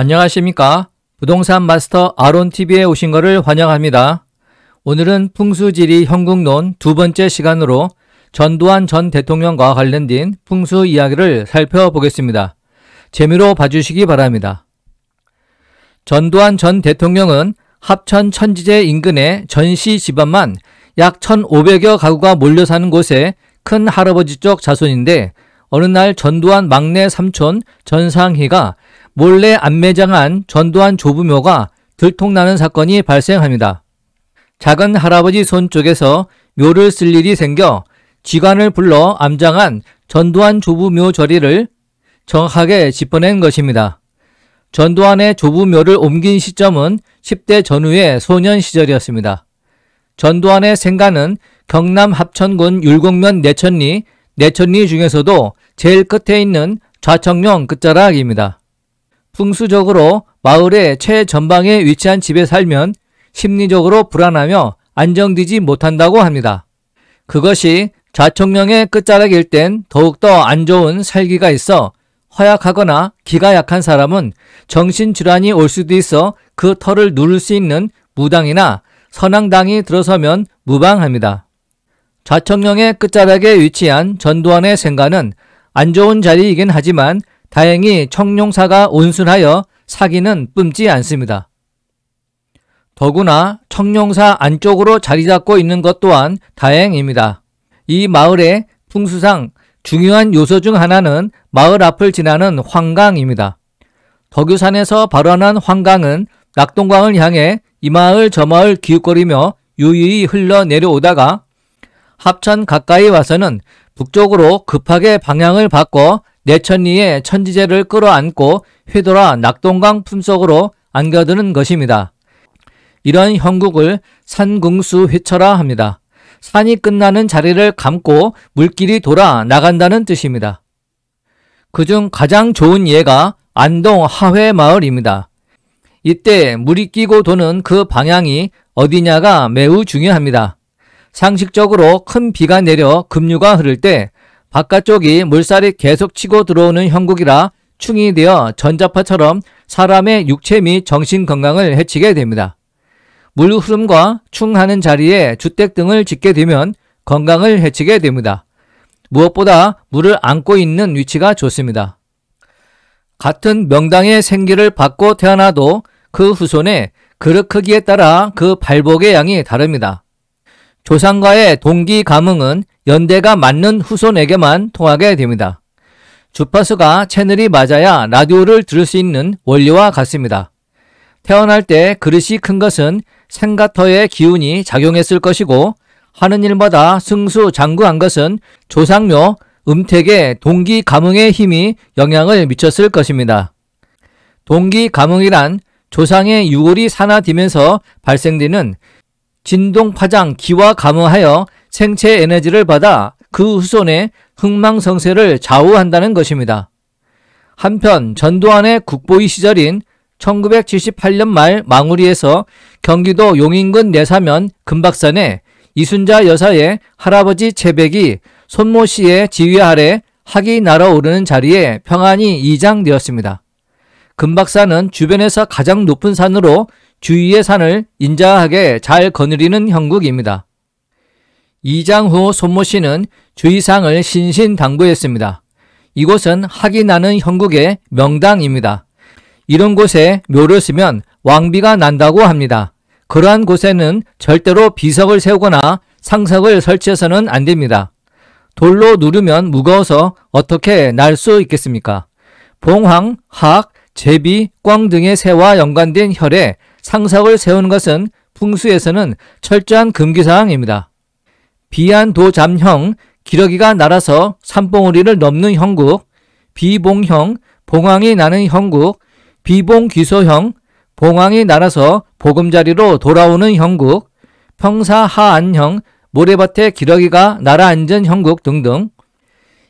안녕하십니까. 부동산 마스터 아론TV에 오신 것을 환영합니다. 오늘은 풍수지리 형국론 두 번째 시간으로 전두환 전 대통령과 관련된 풍수 이야기를 살펴보겠습니다. 재미로 봐주시기 바랍니다. 전두환 전 대통령은 합천 천지제 인근의 전시 집안만 약 1,500여 가구가 몰려 사는 곳에 큰 할아버지 쪽 자손인데, 어느 날 전두환 막내 삼촌 전상희가 몰래 안매장한 전두환 조부묘가 들통나는 사건이 발생합니다. 작은 할아버지 손 쪽에서 묘를 쓸 일이 생겨 직관을 불러 암장한 전두환 조부묘 저리를 정확하게 짚어낸 것입니다. 전두환의 조부묘를 옮긴 시점은 10대 전후의 소년 시절이었습니다. 전두환의 생가는 경남 합천군 율곡면 내천리 중에서도 제일 끝에 있는 좌청령 끝자락입니다. 풍수적으로 마을의 최전방에 위치한 집에 살면 심리적으로 불안하며 안정되지 못한다고 합니다. 그것이 좌청령의 끝자락일 땐 더욱더 안 좋은 살기가 있어 허약하거나 기가 약한 사람은 정신질환이 올 수도 있어 그 터를 누를 수 있는 무당이나 선앙당이 들어서면 무방합니다. 좌청령의 끝자락에 위치한 전두환의 생가는 안 좋은 자리이긴 하지만 다행히 청룡사가 온순하여 사기는 뿜지 않습니다. 더구나 청룡사 안쪽으로 자리 잡고 있는 것 또한 다행입니다. 이 마을의 풍수상 중요한 요소 중 하나는 마을 앞을 지나는 황강입니다. 덕유산에서 발원한 황강은 낙동강을 향해 이 마을 저 마을 기웃거리며 유유히 흘러 내려오다가 합천 가까이 와서는 북쪽으로 급하게 방향을 바꿔 내천리의 천지제를 끌어안고 휘돌아 낙동강 품속으로 안겨드는 것입니다. 이런 형국을 산궁수 휘처라 합니다. 산이 끝나는 자리를 감고 물길이 돌아 나간다는 뜻입니다. 그중 가장 좋은 예가 안동 하회마을입니다. 이때 물이 끼고 도는 그 방향이 어디냐가 매우 중요합니다. 상식적으로 큰 비가 내려 급류가 흐를 때 바깥쪽이 물살이 계속 치고 들어오는 형국이라 충이 되어 전자파처럼 사람의 육체 및 정신 건강을 해치게 됩니다. 물 흐름과 충하는 자리에 주택 등을 짓게 되면 건강을 해치게 됩니다. 무엇보다 물을 안고 있는 위치가 좋습니다. 같은 명당의 생기를 받고 태어나도 그 후손의 그릇 크기에 따라 그 발복의 양이 다릅니다. 조상과의 동기 감흥은 연대가 맞는 후손에게만 통하게 됩니다. 주파수가 채널이 맞아야 라디오를 들을 수 있는 원리와 같습니다. 태어날 때 그릇이 큰 것은 생가터의 기운이 작용했을 것이고, 하는 일마다 승수장구한 것은 조상묘 음택의 동기 감흥의 힘이 영향을 미쳤을 것입니다. 동기 감흥이란 조상의 유골이 산화되면서 발생되는 진동파장 기와 감응하여 생체 에너지를 받아 그 후손의 흥망성쇠를 좌우한다는 것입니다. 한편 전두환의 국보위 시절인 1978년 말 망우리에서 경기도 용인군 내사면 금박산에 이순자 여사의 할아버지 채백이 손모 씨의 지휘 아래 학이 날아오르는 자리에 평안히 이장되었습니다. 금박산은 주변에서 가장 높은 산으로 주위의 산을 인자하게 잘 거느리는 형국입니다. 이장 후 손모 씨는 주의사항을 신신당부했습니다. 이곳은 학이 나는 형국의 명당입니다. 이런 곳에 묘를 쓰면 왕비가 난다고 합니다. 그러한 곳에는 절대로 비석을 세우거나 상석을 설치해서는 안 됩니다. 돌로 누르면 무거워서 어떻게 날 수 있겠습니까? 봉황, 학, 제비, 꽝 등의 새와 연관된 혈에 상석을 세우는 것은 풍수에서는 철저한 금기사항입니다. 비안도잠형, 기러기가 날아서 산봉우리를 넘는 형국, 비봉형, 봉황이 나는 형국, 비봉귀소형, 봉황이 날아서 보금자리로 돌아오는 형국, 평사하안형, 모래밭에 기러기가 날아앉은 형국 등등.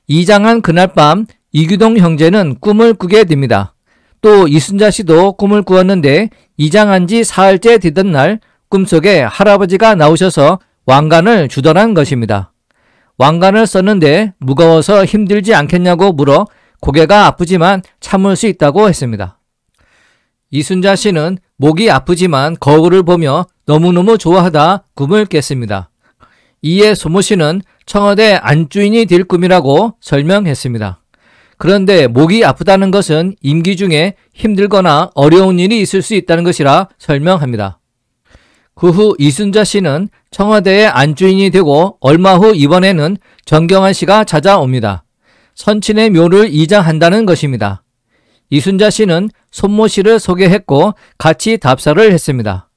이장한 그날 밤 이규동 형제는 꿈을 꾸게 됩니다. 또 이순자 씨도 꿈을 꾸었는데 이장한 지 사흘째 되던 날 꿈속에 할아버지가 나오셔서 왕관을 주더란 것입니다. 왕관을 썼는데 무거워서 힘들지 않겠냐고 물어 고개가 아프지만 참을 수 있다고 했습니다. 이순자 씨는 목이 아프지만 거울을 보며 너무너무 좋아하다 꿈을 깼습니다. 이에 소모 씨는 청와대 안주인이 될 꿈이라고 설명했습니다. 그런데 목이 아프다는 것은 임기 중에 힘들거나 어려운 일이 있을 수 있다는 것이라 설명합니다. 그 후 이순자 씨는 청와대의 안주인이 되고 얼마 후 이번에는 정경환 씨가 찾아옵니다. 선친의 묘를 이장한다는 것입니다. 이순자 씨는 손모 씨를 소개했고 같이 답사를 했습니다.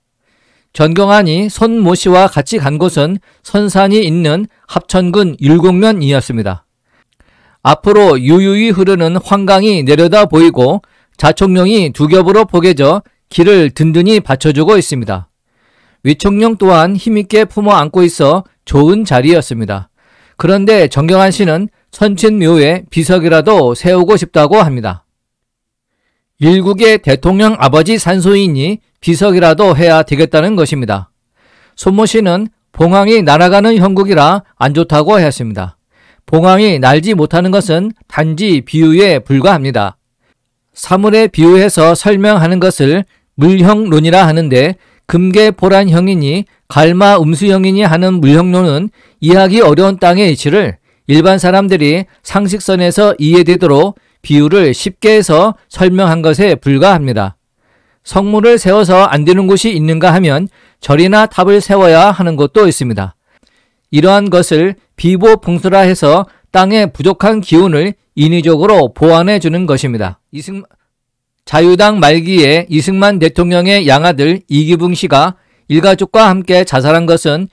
정경환이 손모 씨와 같이 간 곳은 선산이 있는 합천군 율곡면이었습니다. 앞으로 유유히 흐르는 환강이 내려다 보이고 자총령이 두 겹으로 포개져 길을 든든히 받쳐주고 있습니다. 위총령 또한 힘있게 품어 안고 있어 좋은 자리였습니다. 그런데 정경환 씨는 선친묘에 비석이라도 세우고 싶다고 합니다. 일국의 대통령 아버지 산소이니 비석이라도 해야 되겠다는 것입니다. 손모 씨는 봉황이 날아가는 형국이라 안 좋다고 했습니다. 봉황이 날지 못하는 것은 단지 비유에 불과합니다. 사물에 비유해서 설명하는 것을 물형론이라 하는데 금계보란형이니 갈마음수형이니 하는 물형론은 이해하기 어려운 땅의 이치를 일반 사람들이 상식선에서 이해되도록 비유를 쉽게 해서 설명한 것에 불과합니다. 성물을 세워서 안 되는 곳이 있는가 하면 절이나 탑을 세워야 하는 곳도 있습니다. 이러한 것을 비보풍수라 해서 땅의 부족한 기운을 인위적으로 보완해 주는 것입니다. 자유당 말기에 이승만 대통령의 양아들 이기붕 씨가 일가족과 함께 자살한 것은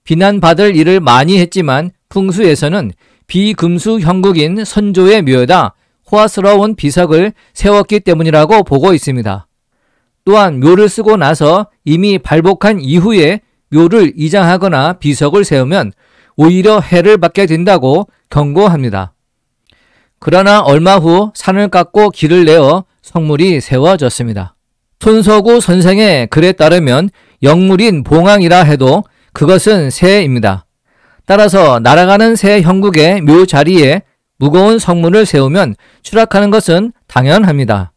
비난받을 일을 많이 했지만 풍수에서는 비금수 형국인 선조의 묘에다 호화스러운 비석을 세웠기 때문이라고 보고 있습니다. 또한 묘를 쓰고 나서 이미 발복한 이후에 묘를 이장하거나 비석을 세우면 오히려 해를 받게 된다고 경고합니다. 그러나 얼마 후 산을 깎고 길을 내어 성물이 세워졌습니다. 손석구 선생의 글에 따르면 영물인 봉황이라 해도 그것은 새입니다. 따라서 날아가는 새 형국의 묘 자리에 무거운 성물을 세우면 추락하는 것은 당연합니다.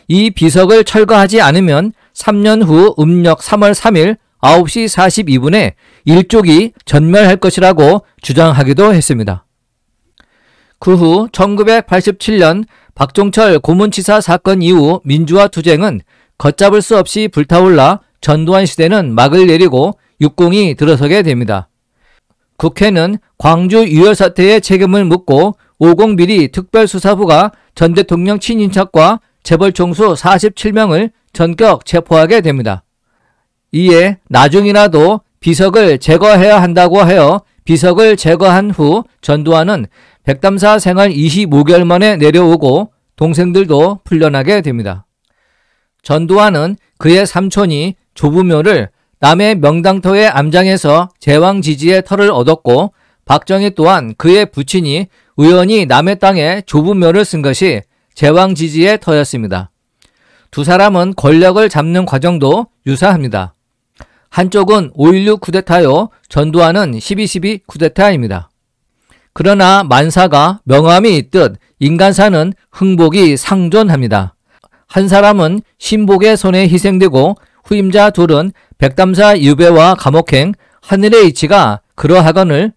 이 비석을 철거하지 않으면 3년 후 음력 3월 3일 9시 42분에 일족이 전멸할 것이라고 주장하기도 했습니다. 그 후 1987년 박종철 고문치사 사건 이후 민주화 투쟁은 걷잡을 수 없이 불타올라 전두환 시대는 막을 내리고 육공이 들어서게 됩니다. 국회는 광주 유혈 사태의 책임을 묻고 오공비리 특별수사부가 전 대통령 친인척과 재벌 총수 47명을 전격 체포하게 됩니다. 이에 나중이라도 비석을 제거해야 한다고 하여 비석을 제거한 후 전두환은 백담사 생활 25개월 만에 내려오고 동생들도 풀려나게 됩니다. 전두환은 그의 삼촌이 조부묘를 남의 명당터의 암장에서 제왕 지지의 터를 얻었고 박정희 또한 그의 부친이 우연히 남의 땅에 조부묘를 쓴 것이 제왕 지지의 터였습니다. 두 사람은 권력을 잡는 과정도 유사합니다. 한쪽은 5.16 쿠데타요, 전두환은 12.12 쿠데타입니다. 그러나 만사가 명암이 있듯 인간사는 흥복이 상존합니다. 한 사람은 신복의 손에 희생되고 후임자 둘은 백담사 유배와 감옥행, 하늘의 이치가 그러하거늘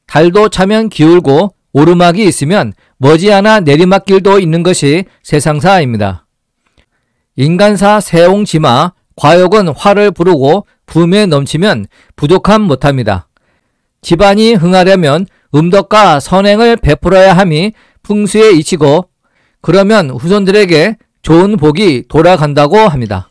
달도 차면 기울고 오르막이 있으면 머지않아 내리막길도 있는 것이 세상사입니다. 인간사 세옹지마, 과욕은 화를 부르고 붐에 넘치면 부족함 못합니다. 집안이 흥하려면 음덕과 선행을 베풀어야 함이 풍수에 이치고 그러면 후손들에게 좋은 복이 돌아간다고 합니다.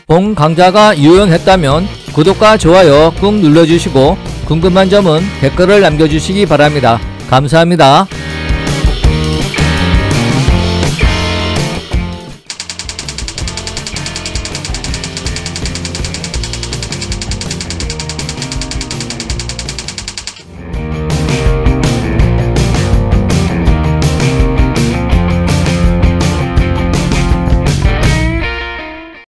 본 강좌가 유용했다면 구독과 좋아요 꾹 눌러주시고 궁금한 점은 댓글을 남겨주시기 바랍니다. 감사합니다.